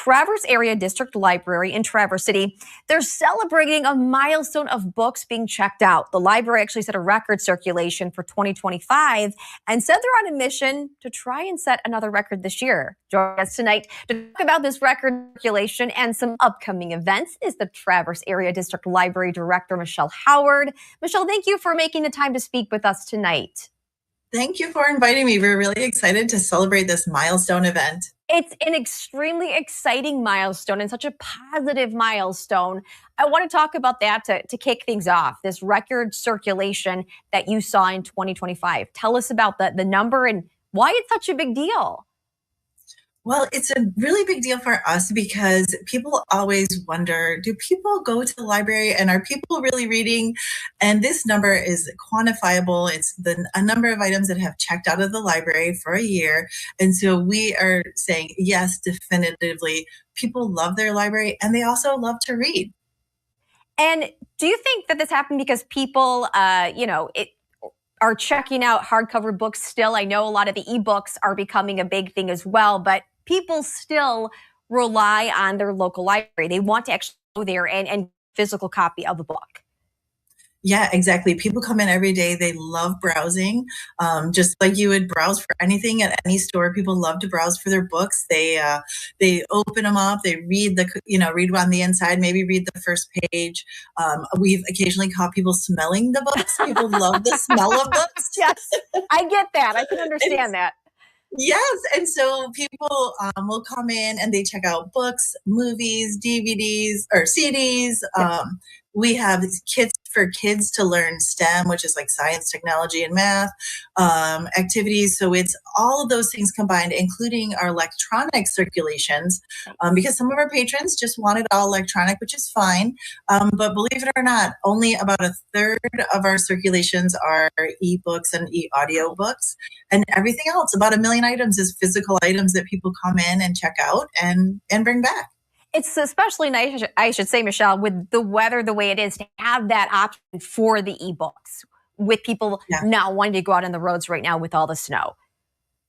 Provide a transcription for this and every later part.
Traverse Area District Library in Traverse City, they're celebrating a milestone of books being checked out. The library actually set a record circulation for 2025 and said they're on a mission to try and set another record this year. Joining us tonight to talk about this record circulation and some upcoming events is the Traverse Area District Library Director, Michelle Howard. Michelle, thank you for making the time to speak with us tonight. Thank you for inviting me. We're really excited to celebrate this milestone event. It's an extremely exciting milestone and such a positive milestone. I want to talk about that to kick things off, this record circulation that you saw in 2025. Tell us about the number and why it's such a big deal. Well, it's a really big deal for us because people always wonder, do people go to the library and are people really reading? And this number is quantifiable. It's a number of items that have checked out of the library for a year. And so we are saying, yes, definitively, people love their library and they also love to read. And do you think that this happened because people, are checking out hardcover books still? I know a lot of the ebooks are becoming a big thing as well, but people still rely on their local library. They want to actually go there and physical copy of a book. Yeah, exactly. People come in every day. They love browsing, just like you would browse for anything at any store. People love to browse for their books. They open them up. They read read on the inside. Maybe read the first page. We've occasionally caught people smelling the books. People love the smell of books. Yes, I get that. I can understand that. Yes. And so people will come in and they check out books, movies, DVDs, or CDs. We have kits for kids to learn STEM, which is like science, technology, and math activities. So it's all of those things combined, including our electronic circulations, because some of our patrons just want it all electronic, which is fine. But believe it or not, only about a third of our circulations are ebooks and e-audio books. And everything else, about 1 million items, is physical items that people come in and check out and bring back. It's especially nice, I should say, Michelle, with the weather the way it is, to have that option for the ebooks with people not wanting to go out on the roads right now with all the snow.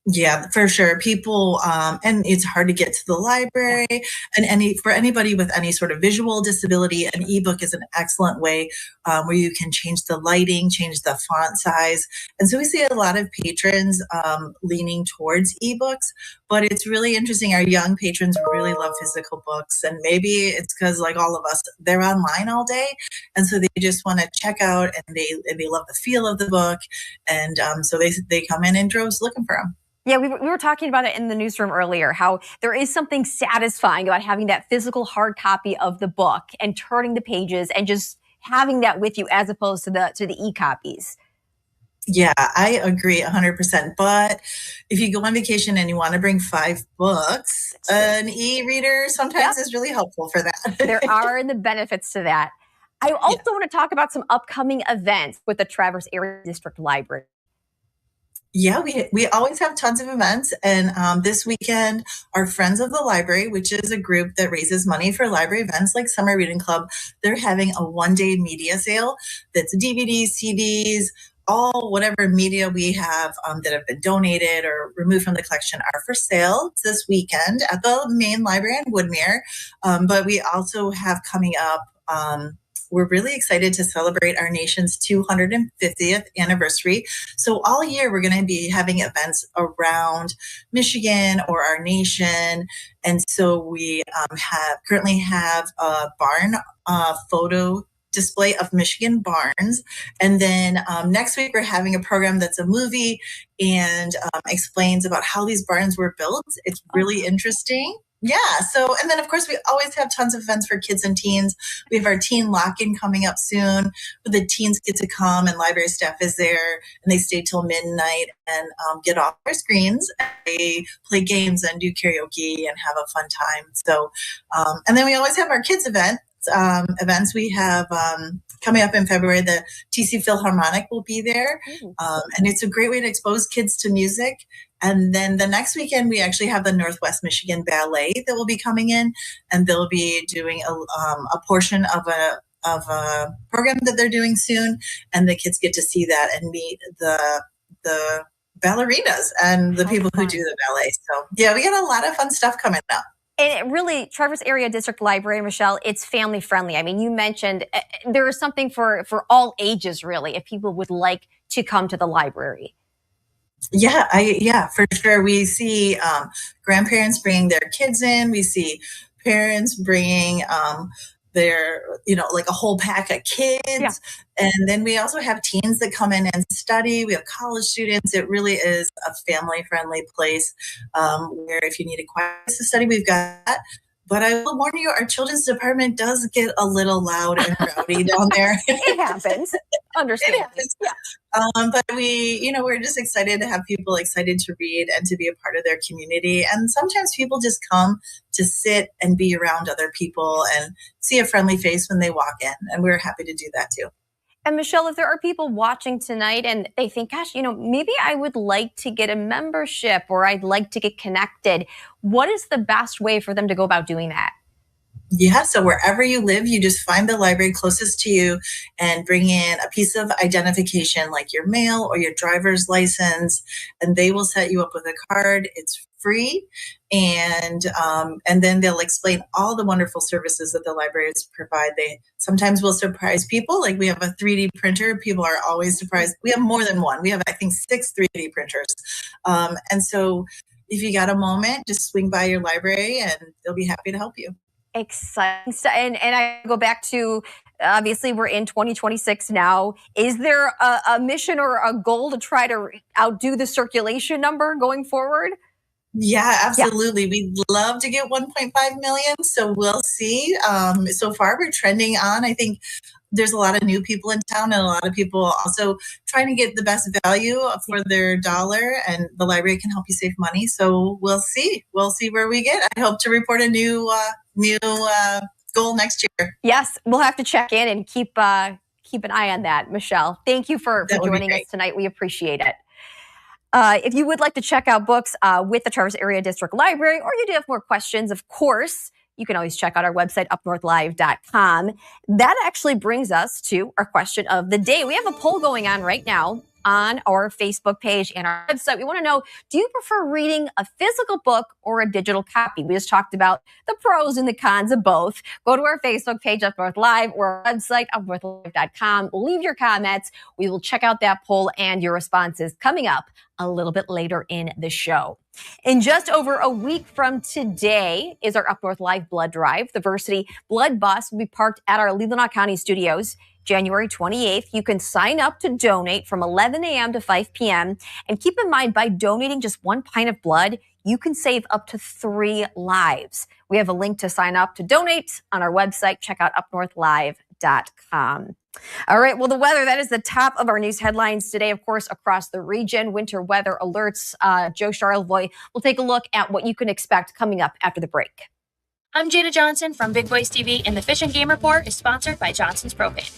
Yeah, for sure. People, and it's hard to get to the library, and for anybody with any sort of visual disability, an ebook is an excellent way where you can change the lighting, change the font size. And so we see a lot of patrons leaning towards ebooks, but it's really interesting. Our young patrons really love physical books, and maybe it's because, like all of us, they're online all day. And so they just want to check out, and they love the feel of the book. And so they come in droves looking for them. Yeah, we were talking about it in the newsroom earlier, how there is something satisfying about having that physical hard copy of the book and turning the pages and just having that with you as opposed to the e-copies. Yeah, I agree 100%. But if you go on vacation and you want to bring 5 books, an e-reader sometimes is really helpful for that. There are the benefits to that. I also want to talk about some upcoming events with the Traverse Area District Library. Yeah, we always have tons of events. And this weekend, our Friends of the Library, which is a group that raises money for library events like Summer Reading Club, they're having a one-day media sale that's DVDs, CDs, all whatever media we have that have been donated or removed from the collection are for sale this weekend at the main library in Woodmere. But we also have coming up, we're really excited to celebrate our nation's 250th anniversary. So all year we're going to be having events around Michigan or our nation. And so we currently have a barn photo display of Michigan barns. And then next week we're having a program that's a movie and explains about how these barns were built. It's really interesting. Yeah. So, and then of course we always have tons of events for kids and teens. We have our teen lock-in coming up soon, where the teens get to come and library staff is there and they stay till midnight and get off their screens. And they play games and do karaoke and have a fun time. So, and then we always have our kids events we have coming up in February. The TC Philharmonic will be there. And it's a great way to expose kids to music. And then the next weekend, we actually have the Northwest Michigan Ballet that will be coming in, and they'll be doing a portion of a program that they're doing soon. And the kids get to see that and meet the ballerinas and the people who do the ballet. So yeah, we got a lot of fun stuff coming up. And it really, Traverse Area District Library, Michelle, it's family friendly. I mean, you mentioned there is something for all ages, really, if people would like to come to the library. Yeah, for sure. We see grandparents bringing their kids in. We see parents bringing their, like a whole pack of kids. Yeah. And then we also have teens that come in and study. We have college students. It really is a family friendly place where if you need a quiet place to study, we've got that. But I will warn you, our children's department does get a little loud and rowdy down there. It happens. Understand. Yeah. But we're just excited to have people excited to read and to be a part of their community. And sometimes people just come to sit and be around other people and see a friendly face when they walk in. And we're happy to do that too. And Michelle, if there are people watching tonight and they think, gosh, maybe I would like to get a membership or I'd like to get connected, what is the best way for them to go about doing that? Yeah, so wherever you live, you just find the library closest to you and bring in a piece of identification like your mail or your driver's license, and they will set you up with a card. It's free, and then they'll explain all the wonderful services that the libraries provide. They sometimes will surprise people, like we have a 3D printer. People are always surprised. We have more than one. We have, I think, 6 3D printers, and so if you got a moment, just swing by your library, and they'll be happy to help you. Exciting. And I go back to, obviously we're in 2026 now. Is there a mission or a goal to try to outdo the circulation number going forward? Yeah, absolutely. Yeah. We'd love to get 1.5 million. So we'll see. So far we're trending on. I think there's a lot of new people in town and a lot of people also trying to get the best value for their dollar, and the library can help you save money. So we'll see. We'll see where we get. I hope to report a new goal next year. Yes, we'll have to check in and keep an eye on that, Michelle. Thank you for joining us tonight. We appreciate it. If you would like to check out books with the Traverse Area District Library, or you do have more questions, of course, you can always check out our website, UpNorthLive.com. That actually brings us to our question of the day. We have a poll going on right now on our Facebook page and our website. We want to know, do you prefer reading a physical book or a digital copy? We just talked about the pros and the cons of both. Go to our Facebook page, Up North Live, or our website, UpNorthLive.com. Leave your comments. We will check out that poll and your responses coming up a little bit later in the show. In just over a week from today is our Up North Live Blood Drive. The Versity Blood Bus will be parked at our Leelanau County studios January 28th. You can sign up to donate from 11 a.m. to 5 p.m. And keep in mind, by donating just 1 pint of blood, you can save up to 3 lives. We have a link to sign up to donate on our website. Check out UpNorthLive.com. All right. Well, the weather, that is the top of our news headlines today, of course, across the region. Winter weather alerts. Joe Charlevoix will take a look at what you can expect coming up after the break. I'm Jada Johnson from Big Boys TV, and the Fish and Game Report is sponsored by Johnson's Propane.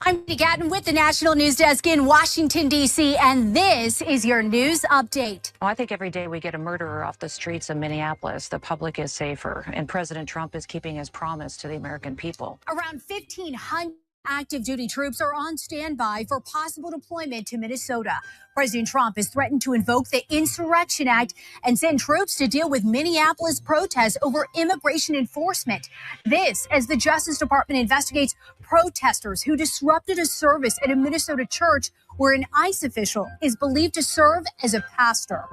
I'm Katie Gatton with the National News Desk in Washington, D.C., and this is your news update. Well, I think every day we get a murderer off the streets of Minneapolis, the public is safer, and President Trump is keeping his promise to the American people. Around 1,500 active duty troops are on standby for possible deployment to Minnesota. President Trump has threatened to invoke the Insurrection Act and send troops to deal with Minneapolis protests over immigration enforcement. This as the Justice Department investigates protesters who disrupted a service at a Minnesota church where an ICE official is believed to serve as a pastor.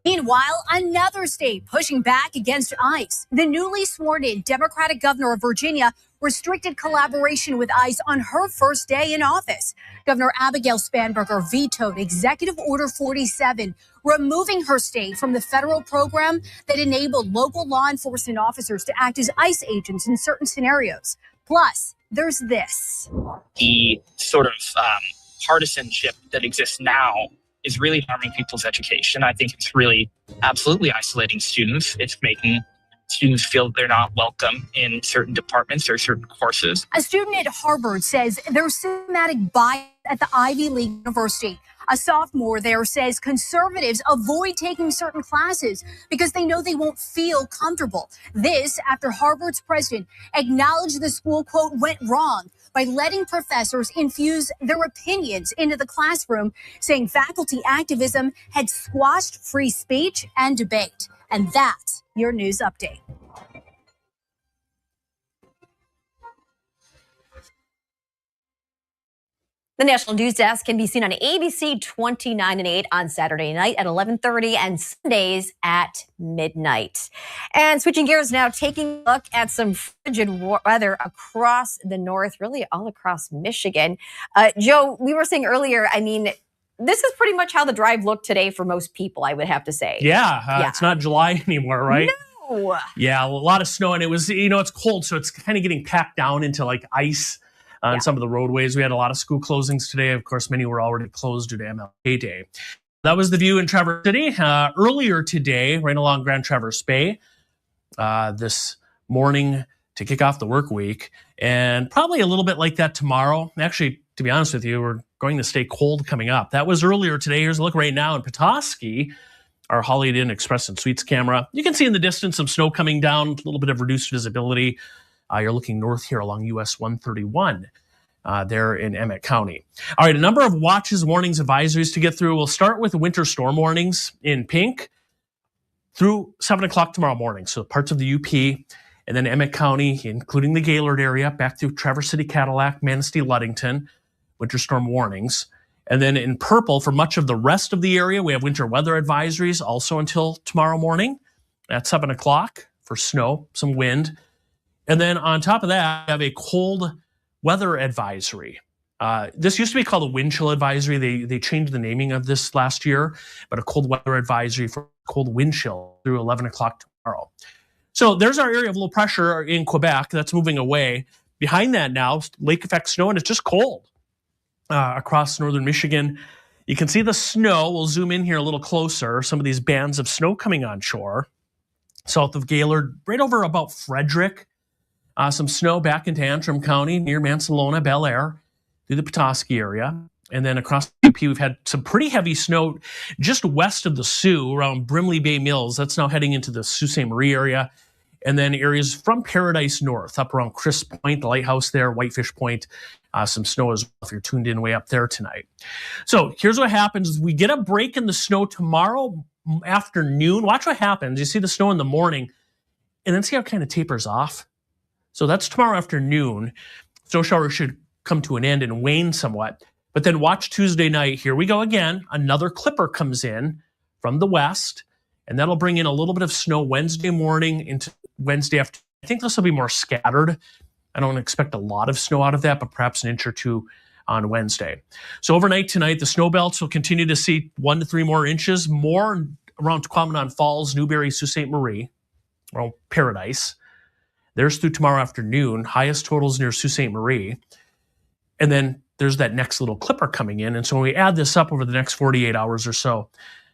Meanwhile, another state pushing back against ICE. The newly sworn-in Democratic governor of Virginia restricted collaboration with ICE on her first day in office. Governor Abigail Spanberger vetoed Executive Order 47, removing her state from the federal program that enabled local law enforcement officers to act as ICE agents in certain scenarios. Plus, there's this. The sort of partisanship that exists now is really harming people's education. I think it's really absolutely isolating students. It's making students feel they're not welcome in certain departments or certain courses. A student at Harvard says there's systematic bias at the Ivy League university. A sophomore there says conservatives avoid taking certain classes because they know they won't feel comfortable. This after Harvard's president acknowledged the school, quote, went wrong by letting professors infuse their opinions into the classroom, saying faculty activism had squashed free speech and debate. And that's your news update. The National News Desk can be seen on ABC 29 and 8 on Saturday night at 11:30 and Sundays at midnight. And switching gears now, taking a look at some frigid weather across the north, really all across Michigan. Joe, we were saying earlier, I mean, this is pretty much how the drive looked today for most people, I would have to say. Yeah. It's not July anymore, right? No. Yeah, a lot of snow, and it was, it's cold, so it's kind of getting packed down into like ice on some of the roadways. We had a lot of school closings today. Of course, many were already closed due to MLK Day. That was the view in Traverse City. Earlier today, right along Grand Traverse Bay, this morning to kick off the work week, and probably a little bit like that tomorrow. Actually, to be honest with you, we're going to stay cold coming up. That was earlier today. Here's a look right now in Petoskey, our Holiday Inn Express and Suites camera. You can see in the distance some snow coming down, a little bit of reduced visibility. You're looking north here along US 131 there in Emmett County. All right, a number of watches, warnings, advisories to get through. We'll start with winter storm warnings in pink through 7 o'clock tomorrow morning. So parts of the UP and then Emmett County, including the Gaylord area, back through Traverse City, Cadillac, Manistee, Ludington, winter storm warnings. And then in purple for much of the rest of the area, we have winter weather advisories also until tomorrow morning at 7 o'clock for snow, some wind. And then on top of that, we have a cold weather advisory. This used to be called a wind chill advisory. They changed the naming of this last year, but a cold weather advisory for cold wind chill through 11 o'clock tomorrow. So there's our area of low pressure in Quebec. That's moving away. Behind that now, lake effect snow, and it's just cold across northern Michigan. You can see the snow. We'll zoom in here a little closer. Some of these bands of snow coming on shore. South of Gaylord, right over about Frederick. Some snow back into Antrim County near Mansalona, Bel Air, through the Petoskey area. And then across the UP, we've had some pretty heavy snow just west of the Sioux around Brimley Bay Mills. That's now heading into the Sault Ste. Marie area. And then areas from Paradise North, up around Crisp Point, the lighthouse there, Whitefish Point, some snow as well if you're tuned in way up there tonight. So here's what happens. We get a break in the snow tomorrow afternoon. Watch what happens. You see the snow in the morning, and then see how it kind of tapers off. So that's tomorrow afternoon. Snow showers should come to an end and wane somewhat. But then watch Tuesday night. Here we go again. Another clipper comes in from the west, and that'll bring in a little bit of snow Wednesday morning into Wednesday afternoon. I think this will be more scattered. I don't expect a lot of snow out of that, but perhaps an inch or two on Wednesday. So overnight tonight, the snow belts will continue to see 1 to 3 more inches, more around Quamanon Falls, Newberry, Sault Ste. Marie, around Paradise. There's through tomorrow afternoon, highest totals near Sault Ste. Marie. And then there's that next little clipper coming in. And so when we add this up over the next 48 hours or so,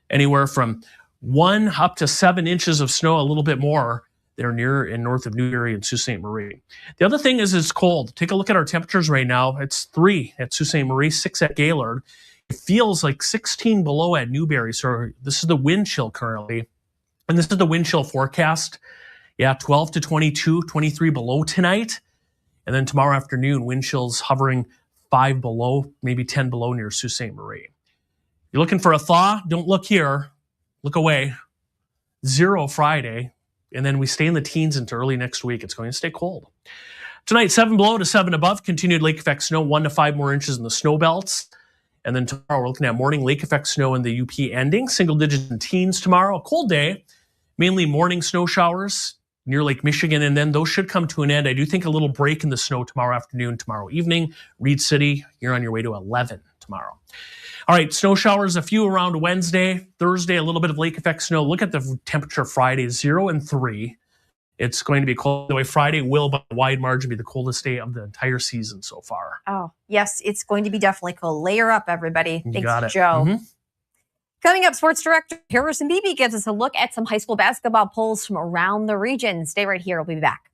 anywhere from 1 up to 7 inches of snow, a little bit more They're near and north of Newberry and Sault Ste. Marie. The other thing is it's cold. Take a look at our temperatures right now. It's 3 at Sault Ste. Marie, 6 at Gaylord. It feels like 16 below at Newberry. So this is the wind chill currently. And this is the wind chill forecast. Yeah, 12 to 22, 23 below tonight. And then tomorrow afternoon, wind chills hovering 5 below, maybe 10 below near Sault Ste. Marie. You're looking for a thaw? Don't look here. Look away. 0 Friday. And then we stay in the teens into early next week. It's going to stay cold. Tonight, 7 below to 7 above. Continued lake effect snow, 1 to 5 more inches in the snow belts. And then tomorrow, we're looking at morning lake effect snow in the UP ending. Single digits in teens tomorrow. A cold day. Mainly morning snow showers near Lake Michigan. And then those should come to an end. I do think a little break in the snow tomorrow afternoon, tomorrow evening. Reed City, you're on your way to 11 tomorrow. All right, snow showers, a few around Wednesday. Thursday, a little bit of lake effect snow. Look at the temperature Friday, 0 and 3. It's going to be cold. The way Friday will, by a wide margin, be the coldest day of the entire season so far. Oh, yes, it's going to be definitely cold. Layer up, everybody. You Thanks, got it. Joe. Mm-hmm. Coming up, sports director Harrison Beebe gives us a look at some high school basketball polls from around the region. Stay right here. We'll be back.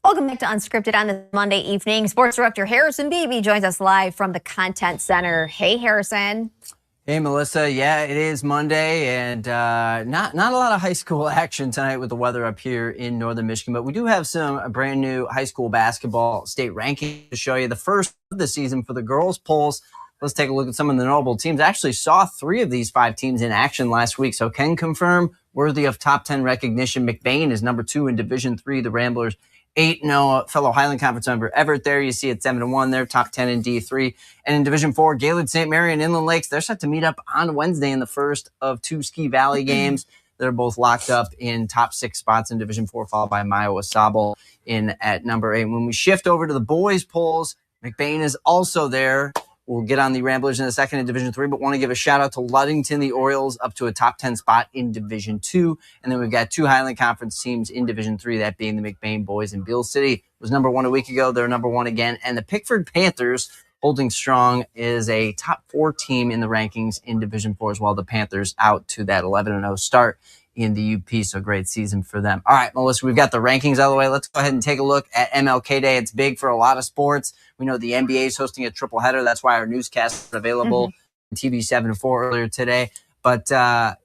Welcome back to Unscripted on this Monday evening. Sports director Harrison Beebe joins us live from the Content Center. Hey, Harrison. Hey, Melissa. Yeah, it is Monday, and not a lot of high school action tonight with the weather up here in northern Michigan, but we do have some brand new high school basketball state rankings to show you. The first of the season for the girls polls. Let's take a look at some of the notable teams. I actually saw 3 of these 5 teams in action last week, so can confirm worthy of top 10 recognition. McBain is number 2 in Division III. The Ramblers 8-0. Fellow Highland Conference member Everett there. You see it 7-1. They're top 10 in D3. And in Division 4, Gaylord St. Mary and Inland Lakes, they're set to meet up on Wednesday in the first of 2 Ski Valley games. They're both locked up in top 6 spots in Division 4, followed by Maiwa Sable in at number 8. When we shift over to the boys' polls, McBain is also there. We'll get on the Ramblers in a second in Division 3, but want to give a shout-out to Ludington, the Orioles, up to a top 10 spot in Division 2. And then we've got 2 Highland Conference teams in Division 3, that being the McBain boys. And Beale City was number 1 a week ago. They're number 1 again. And the Pickford Panthers, holding strong, is a top 4 team in the rankings in Division 4 as well. The Panthers out to that 11-0 start in the UP, so great season for them. All right, Melissa, we've got the rankings out of the way. Let's go ahead and take a look at MLK Day. It's big for a lot of sports. We know the NBA is hosting a triple header. That's why our newscast is available on TV 7 4 earlier today. But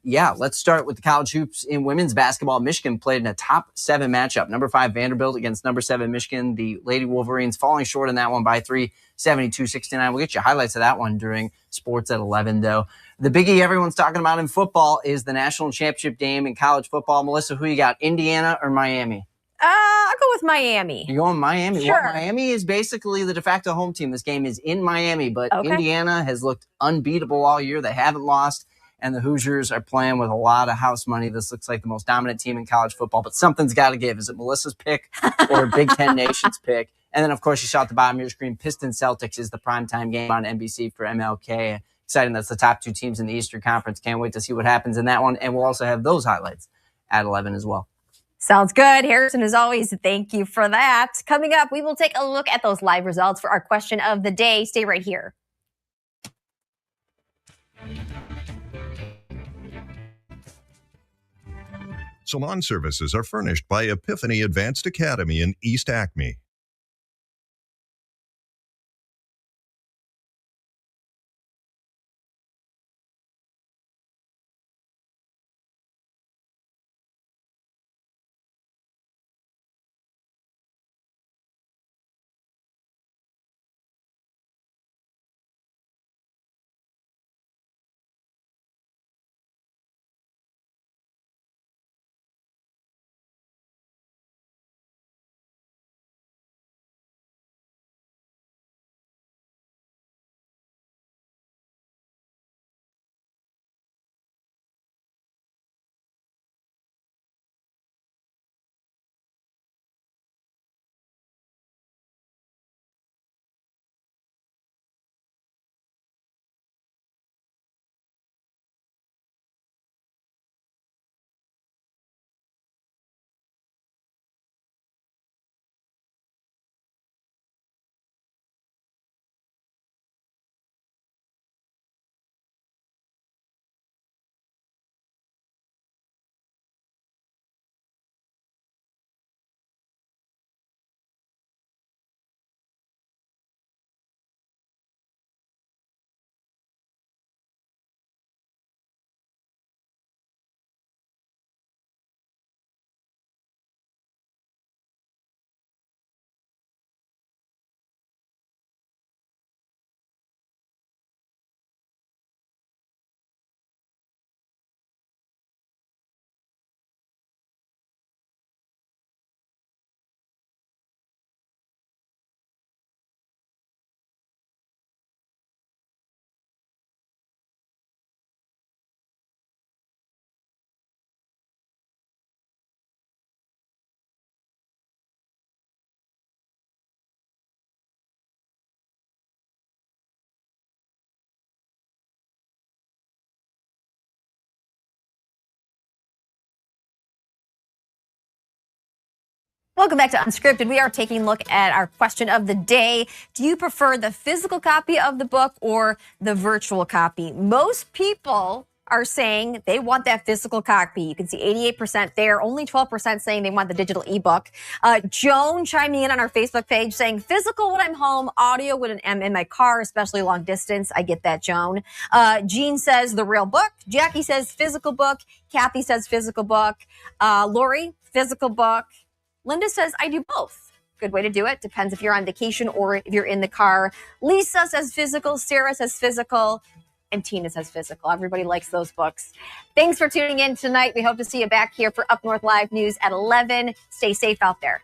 let's start with the college hoops in women's basketball. Michigan played in a top 7 matchup. Number 5 Vanderbilt against number 7 Michigan. The Lady Wolverines falling short in that one by 3, 72-69. We'll get you highlights of that one during Sports at 11, though. The biggie everyone's talking about in football is the national championship game in college football. Melissa, who you got, Indiana or Miami? I'll go with Miami. You're going Miami? Sure. Well, Miami is basically the de facto home team. This game is in Miami, but Indiana has looked unbeatable all year. They haven't lost, and the Hoosiers are playing with a lot of house money. This looks like the most dominant team in college football, but something's got to give. Is it Melissa's pick or Big Ten Nation's pick? And then, of course, you saw at the bottom of your screen, Pistons-Celtics is the primetime game on NBC for MLK. Exciting. That's the top 2 teams in the Eastern Conference. Can't wait to see what happens in that one. And we'll also have those highlights at 11 as well. Sounds good. Harrison, as always, thank you for that. Coming up, we will take a look at those live results for our question of the day. Stay right here. Salon services are furnished by Epiphany Advanced Academy in East Acme. Welcome back to Unscripted. We are taking a look at our question of the day. Do you prefer the physical copy of the book or the virtual copy? Most people are saying they want that physical copy. You can see 88% there, only 12% saying they want the digital ebook. Joan chiming in on our Facebook page saying physical when I'm home, audio when I'm in my car, especially long distance. I get that, Joan. Jean says the real book. Jackie says physical book. Kathy says physical book. Lori, physical book. Linda says, I do both. Good way to do it. Depends if you're on vacation or if you're in the car. Lisa says physical. Sarah says physical. And Tina says physical. Everybody likes those books. Thanks for tuning in tonight. We hope to see you back here for Up North Live News at 11. Stay safe out there.